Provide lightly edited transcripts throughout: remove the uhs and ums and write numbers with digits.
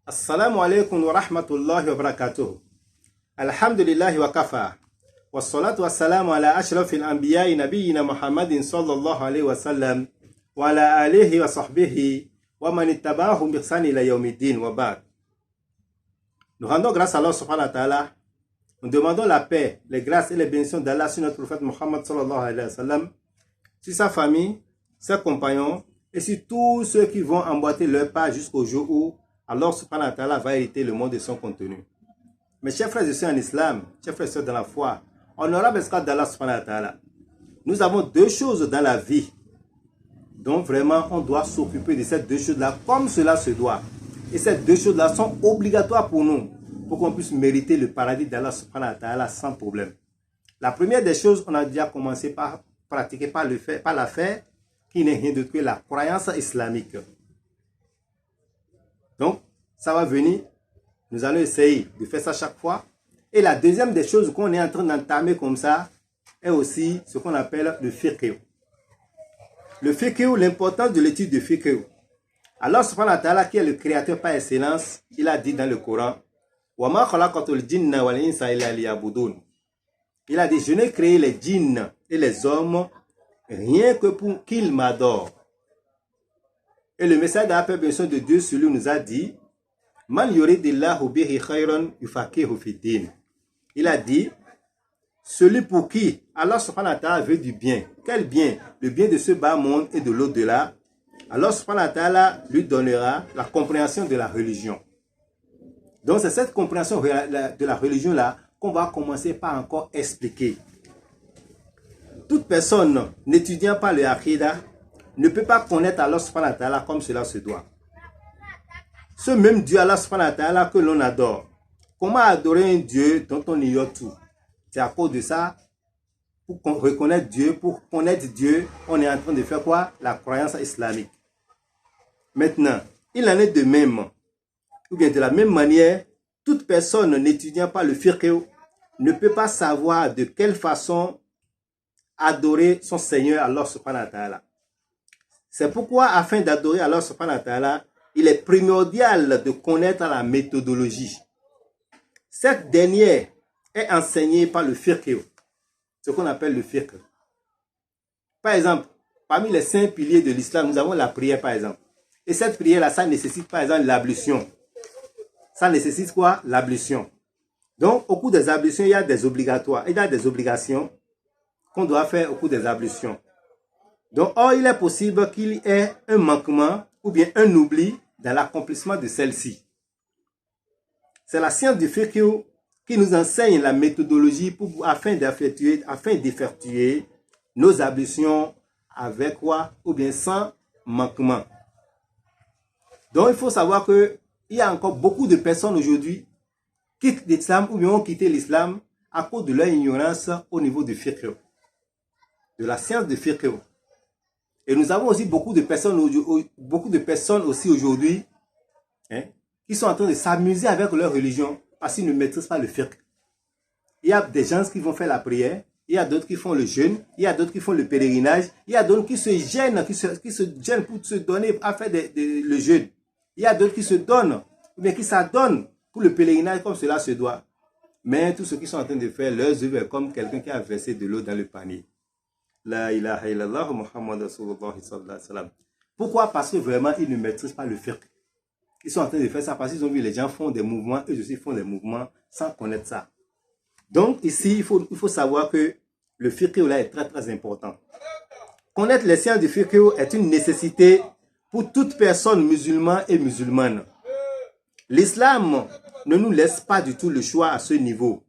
Assalamu alaikum wa rahmatullahi wa barakatuh. Alhamdulillahi wa kafa. Wa salatu wa salamu ala ashrafil anbiya'i nabiyyina Muhammadin sallallahu alayhi wa sallam wa ala alihi wa sahbihi wa man ittaba'ahum bi ihsan ila yawmiddin wa ba'd. Nous rendons grâce à Allah subhanahu wa ta'ala. Nous demandons la paix, les grâces et les bénédictions d'Allah sur notre prophète Muhammad sallallahu alayhi wa sallam, sur sa famille, ses compagnons et sur tous ceux qui vont emboîter leur pas jusqu'au jour où Allah subhanahu wa ta'ala va hériter le monde de son contenu. Mes chers frères et sœurs en islam, chers frères et sœurs dans la foi, honorable esclave d'Allah subhanahu wa ta'ala, nous avons deux choses dans la vie dont vraiment on doit s'occuper de ces deux choses-là comme cela se doit. Et ces deux choses-là sont obligatoires pour nous, pour qu'on puisse mériter le paradis d'Allah subhanahu wa ta'ala sans problème. La première des choses, on a déjà commencé par pratiquer, par la faire, qui n'est rien d'autre que la croyance islamique. Donc, ça va venir. Nous allons essayer de faire ça chaque fois. Et la deuxième des choses qu'on est en train d'entamer comme ça est aussi ce qu'on appelle le fiqh. Le fiqh, l'importance de l'étude de fiqh. Allah subhanahu wa ta'ala, qui est le créateur par excellence, il a dit dans le Coran, وَمَا خَلَقَتُ الْجِنَّ وَالْإِنسَ إِلَّا لِيَعْبُدُونَ. Il a dit, je n'ai créé les djinns et les hommes rien que pour qu'ils m'adorent. Et le message de la paix de Dieu sur lui nous a dit, Man yuridillahu bihi khayran yufaqihu fid-din. Il a dit, celui pour qui Allah subhanahu wa ta'ala veut du bien. Quel bien? Le bien de ce bas monde et de l'au-delà. Allah subhanahu wa ta'ala lui donnera la compréhension de la religion. Donc c'est cette compréhension de la religion là qu'on va commencer par encore expliquer. Toute personne n'étudiant pas le Aqidah ne peut pas connaître Allah subhanahu wa ta'ala comme cela se doit. Ce même Dieu Allah subhanahu wa ta'ala que l'on adore. Comment adorer un Dieu dont on ignore tout? C'est à cause de ça, pour reconnaître Dieu, pour connaître Dieu, on est en train de faire quoi? La croyance islamique. Maintenant, il en est de même, ou bien de la même manière, toute personne n'étudiant pas le fiqh ne peut pas savoir de quelle façon adorer son Seigneur Allah subhanahu wa ta'ala. C'est pourquoi, afin d'adorer Allah subhanahu wa ta'ala, il est primordial de connaître la méthodologie. Cette dernière est enseignée par le fiqh, ce qu'on appelle le fiqh. Par exemple, parmi les 5 piliers de l'islam, nous avons la prière par exemple. Et cette prière-là, ça nécessite par exemple l'ablution. Ça nécessite quoi? L'ablution. Donc, au cours des ablutions, il y a des obligatoires. Il y a des obligations qu'on doit faire au cours des ablutions. Donc, or, il est possible qu'il y ait un manquement ou bien un oubli dans l'accomplissement de celle-ci. C'est la science du fiqh qui nous enseigne la méthodologie afin d'effectuer nos ablutions avec quoi? Ou bien sans manquement. Donc, il faut savoir qu'il y a encore beaucoup de personnes aujourd'hui qui quittent l'islam ou bien ont quitté l'islam à cause de leur ignorance au niveau du fiqh, de la science du fiqh. Et nous avons aussi beaucoup de personnes aussi aujourd'hui qui sont en train de s'amuser avec leur religion parce qu'ils ne maîtrisent pas le fiqh. Il y a des gens qui vont faire la prière, il y a d'autres qui font le jeûne, il y a d'autres qui font le pèlerinage, il y a d'autres qui se gênent, qui se gênent pour se donner à faire le jeûne. Il y a d'autres qui se donnent, ou bien qui s'adonnent pour le pèlerinage comme cela se doit. Mais tous ceux qui sont en train de faire leurs œuvres comme quelqu'un qui a versé de l'eau dans le panier. La ilaha illallah Muhammad Rasulullah sallallahu alayhi wa sallam. Pourquoi? Parce que vraiment ils ne maîtrisent pas le fiqh. Ils sont en train de faire ça parce qu'ils ont vu les gens font des mouvements, eux aussi font des mouvements sans connaître ça. Donc ici, il faut savoir que le fiqh là est très très important. Connaître les sciences du fiqh est une nécessité pour toute personne musulmane et musulmane. L'islam ne nous laisse pas du tout le choix à ce niveau.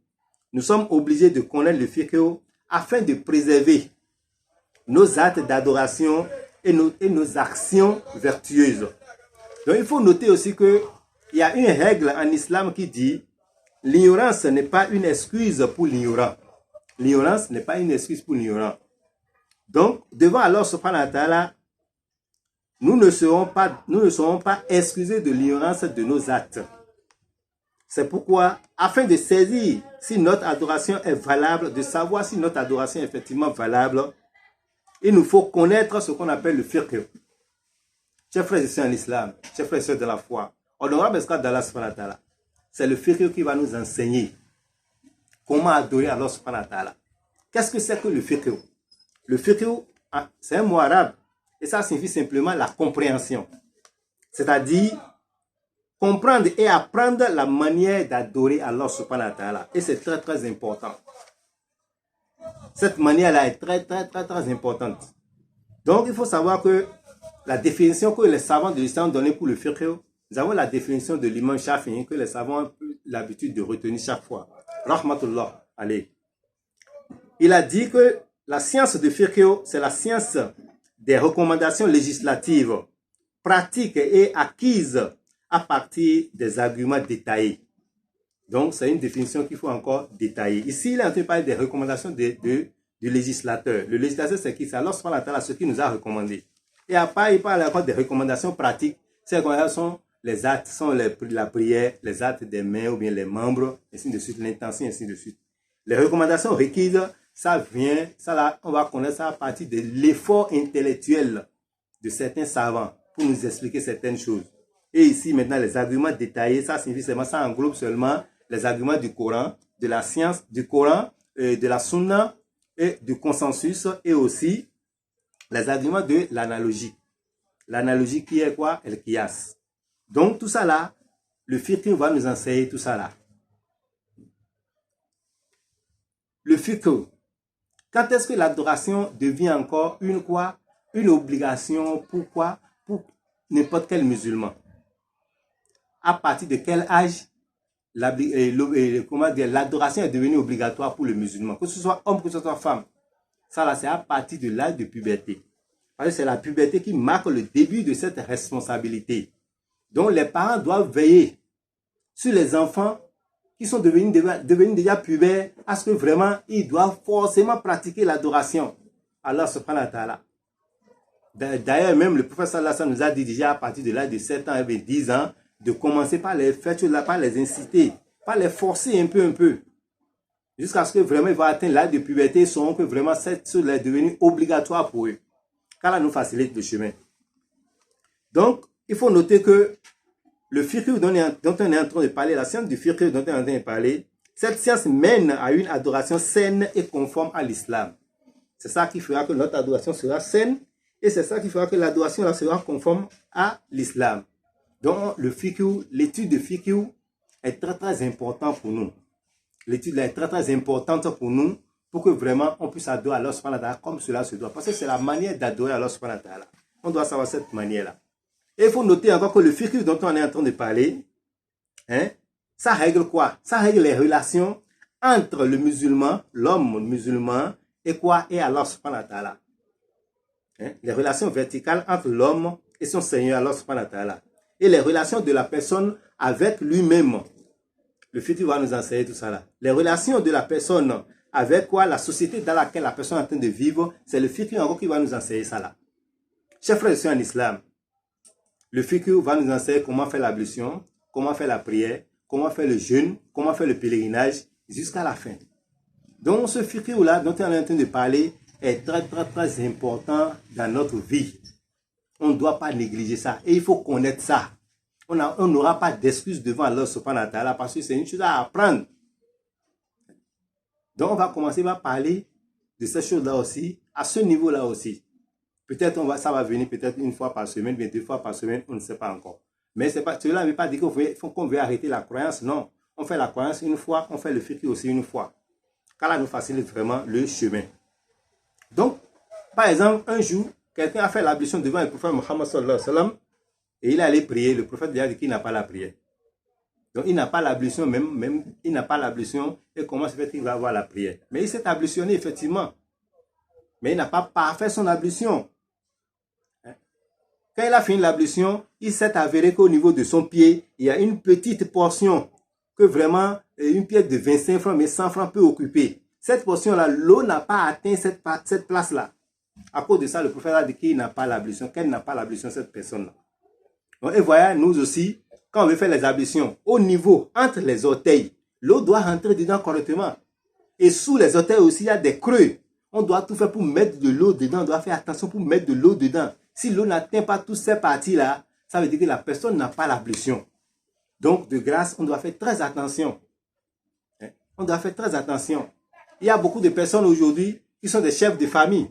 Nous sommes obligés de connaître le fiqh afin de préserver nos actes d'adoration et nos actions vertueuses. Donc il faut noter aussi qu'il y a une règle en islam qui dit l'ignorance n'est pas une excuse pour l'ignorant. L'ignorance n'est pas une excuse pour l'ignorant. Donc, devant Allah subhanahu wa ta'ala, nous ne serons pas excusés de l'ignorance de nos actes. C'est pourquoi, afin de saisir si notre adoration est valable, de savoir si notre adoration est effectivement valable, il nous faut connaître ce qu'on appelle le fiqh. Chers frères et sœurs en islam, chers frères et sœurs de la foi, honorable esclave d'Allah subhanahu wa ta'ala. C'est le fiqh qui va nous enseigner comment adorer Allah subhanahu wa ta'ala. Qu'est-ce que c'est que le fiqh? Le fiqh, c'est un mot arabe et ça signifie simplement la compréhension. C'est-à-dire comprendre et apprendre la manière d'adorer Allah subhanahu wa ta'ala. Et c'est très très important. Cette manière-là est très très très très importante. Donc il faut savoir que la définition que les savants de l'islam ont donnée pour le fiqh, nous avons la définition de l'imam Shafi'i que les savants ont l'habitude de retenir chaque fois. Rahmatullah alayhi. Il a dit que la science de fiqh, c'est la science des recommandations législatives, pratiques et acquises à partir des arguments détaillés. Donc, c'est une définition qu'il faut encore détailler. Ici, il est en train de parler des recommandations du législateur. Le législateur, c'est qui? C'est Allah subhanahu wa ta'ala, ce qui nous a recommandé. Et après, il parle encore des recommandations pratiques. Ces recommandations sont les actes, sont la prière, les actes des mains ou bien les membres, ainsi de suite, l'intention, ainsi de suite. Les recommandations requises, ça vient, ça là, on va connaître ça à partir de l'effort intellectuel de certains savants pour nous expliquer certaines choses. Et ici, maintenant, les arguments détaillés, ça signifie seulement, ça englobe seulement les arguments du Coran, de la science du Coran, de la Sunna et du consensus et aussi les arguments de l'analogie. L'analogie qui est quoi? El Qiyas. Donc, tout ça là, le fiqh va nous enseigner tout ça là. Le fiqh. Quand est-ce que l'adoration devient encore une quoi? Une obligation. Pourquoi? Pour n'importe quel musulman. À partir de quel âge l'adoration est devenue obligatoire pour le musulman? Que ce soit homme, que ce soit femme. Ça là, c'est à partir de l'âge de puberté. Parce que c'est la puberté qui marque le début de cette responsabilité. Donc les parents doivent veiller sur les enfants qui sont devenus déjà pubères, à ce que vraiment ils doivent forcément pratiquer l'adoration à Allah subhanahu wa ta'ala. D'ailleurs, même le prophète sallallahu alayhi wa sallam nous a dit déjà à partir de l'âge de 7 ans et 10 ans, de commencer par les faire, par les inciter, par les forcer un peu, jusqu'à ce que vraiment ils vont atteindre l'âge de puberté, seront que vraiment cette chose est devenue obligatoire pour eux. Car là, nous facilite le chemin. Donc, il faut noter que le fiqh dont on est en train de parler, la science du fiqh dont on est en train de parler, cette science mène à une adoration saine et conforme à l'islam. C'est ça qui fera que notre adoration sera saine et c'est ça qui fera que l'adoration sera conforme à l'islam. Donc, le fiqh, l'étude de fiqh est très très important pour nous. L'étude est très très importante pour nous pour que vraiment on puisse adorer Allah subhanahu wa ta'ala comme cela se doit. Parce que c'est la manière d'adorer Allah subhanahu wa ta'ala. On doit savoir cette manière-là. Et il faut noter encore que le fiqh dont on est en train de parler, ça règle quoi? Ça règle les relations entre le musulman, l'homme musulman, et quoi? Et Allah subhanahu wa ta'ala. Les relations verticales entre l'homme et son Seigneur, Allah subhanahu wa ta'ala. Et les relations de la personne avec lui-même. Le fiqh va nous enseigner tout ça là. Les relations de la personne avec quoi? La société dans laquelle la personne est en train de vivre, c'est le fiqh encore qui va nous enseigner ça là. Chers frères et sœurs en islam, le fiqh va nous enseigner comment faire l'ablution, comment faire la prière, comment faire le jeûne, comment faire le pèlerinage, jusqu'à la fin. Donc ce fiqh là dont on est en train de parler est très très très important dans notre vie. On ne doit pas négliger ça. Et il faut connaître ça. On n'aura pas d'excuses devant Allah subhanahu wa ta'ala parce que c'est une chose à apprendre. Donc on va commencer par parler de ces choses-là aussi, à ce niveau-là aussi. Peut-être ça va venir peut-être une fois par semaine, bien 2 fois par semaine, on ne sait pas encore. Mais cela ne veut pas dire qu'on veut arrêter la croyance, non. On fait la croyance une fois, on fait le fiqh aussi une fois. Car là, nous facilite vraiment le chemin. Donc, par exemple, un jour, quelqu'un a fait l'ablution devant le prophète Mohammed sallallahu alayhi wa sallam et il est allé prier. Le prophète lui a dit qu'il n'a pas la prière. Donc, il n'a pas l'ablution, même il n'a pas l'ablution et comment se fait qu'il va avoir la prière. Mais il s'est ablutionné effectivement. Mais il n'a pas parfait son ablution. Quand il a fini l'ablution, il s'est avéré qu'au niveau de son pied, il y a une petite portion que vraiment une pièce de 25 francs, mais 100 francs peut occuper. Cette portion-là, l'eau n'a pas atteint cette place-là. À cause de ça, le prophète a dit qu'il n'a pas l'ablution, qu'elle n'a pas l'ablution, cette personne-là. Et voilà, nous aussi, quand on veut faire les ablutions, au niveau, entre les orteils, l'eau doit rentrer dedans correctement. Et sous les orteils aussi, il y a des creux. On doit tout faire pour mettre de l'eau dedans, on doit faire attention pour mettre de l'eau dedans. Si l'eau n'atteint pas toutes ces parties-là, ça veut dire que la personne n'a pas l'ablution. Donc, de grâce, on doit faire très attention. On doit faire très attention. Il y a beaucoup de personnes aujourd'hui qui sont des chefs de famille,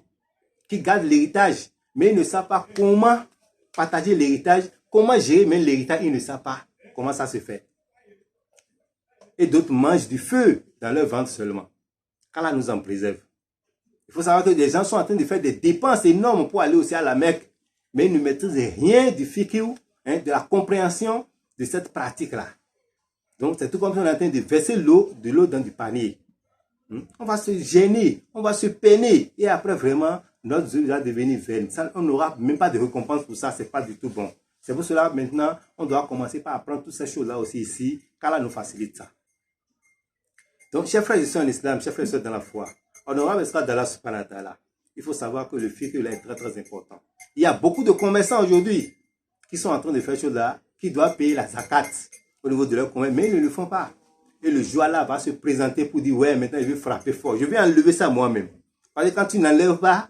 qui gardent l'héritage, mais ils ne savent pas comment partager l'héritage, comment gérer même l'héritage, ils ne savent pas comment ça se fait. Et d'autres mangent du feu dans leur ventre seulement. qu'Allah nous en préserve. Il faut savoir que des gens sont en train de faire des dépenses énormes pour aller aussi à la Mecque, mais ils ne maîtrisent rien du fiqh, de la compréhension de cette pratique-là. Donc, c'est tout comme si on est en train de verser de l'eau dans du panier. On va se gêner, on va se peiner, et après, vraiment, notre vie va devenir vaine. On n'aura même pas de récompense pour ça, c'est pas du tout bon. C'est pour cela, maintenant, on doit commencer par apprendre toutes ces choses-là aussi ici, qu'Allah nous facilite ça. Donc, chers frères et sœurs en islam, chers frères et sœurs dans la foi, honorable esclave d'Allah subhanahu wa ta'ala, il faut savoir que le fiqh est très très important. Il y a beaucoup de commerçants aujourd'hui qui sont en train de faire des choses là, qui doivent payer la zakat au niveau de leur commerce, mais ils ne le font pas. Et le jour là va se présenter pour dire, ouais, maintenant je vais frapper fort. Je vais enlever ça moi-même. Parce que quand tu n'enlèves pas,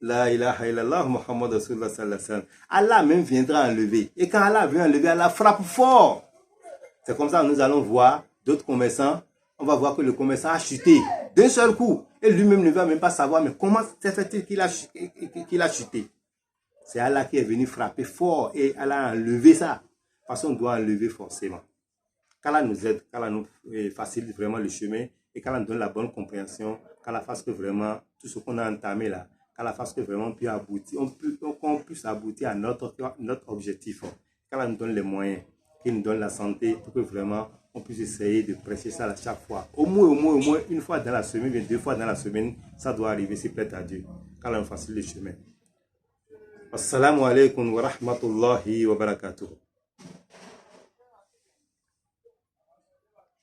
la ilaha illallah Muhammad Rasulullah sallallahu alayhi wa sallam, Allah même viendra enlever. Et quand Allah vient enlever, Allah frappe fort. C'est comme ça que nous allons voir d'autres commerçants. On va voir que le commerçant a chuté d'un seul coup. Et lui-même ne va même pas savoir, mais comment s'est fait-il qu'il a chuté? C'est Allah qui est venu frapper fort et Allah a enlevé ça. Parce qu'on doit enlever forcément. Qu'Allah nous aide, qu'Allah nous facilite vraiment le chemin et qu'Allah nous donne la bonne compréhension, qu'Allah fasse que vraiment tout ce qu'on a entamé là, qu'Allah fasse que vraiment on puisse aboutir à notre objectif. Qu'Allah nous donne les moyens, qu'il nous donne la santé pour que vraiment on puisse essayer de prêcher ça à chaque fois. Au moins, une fois dans la semaine, bien 2 fois dans la semaine, ça doit arriver, s'il plaît à Dieu. Qu'Allah nous facilite le chemin. Assalamu alaikum wa rahmatullahi wa barakatuh.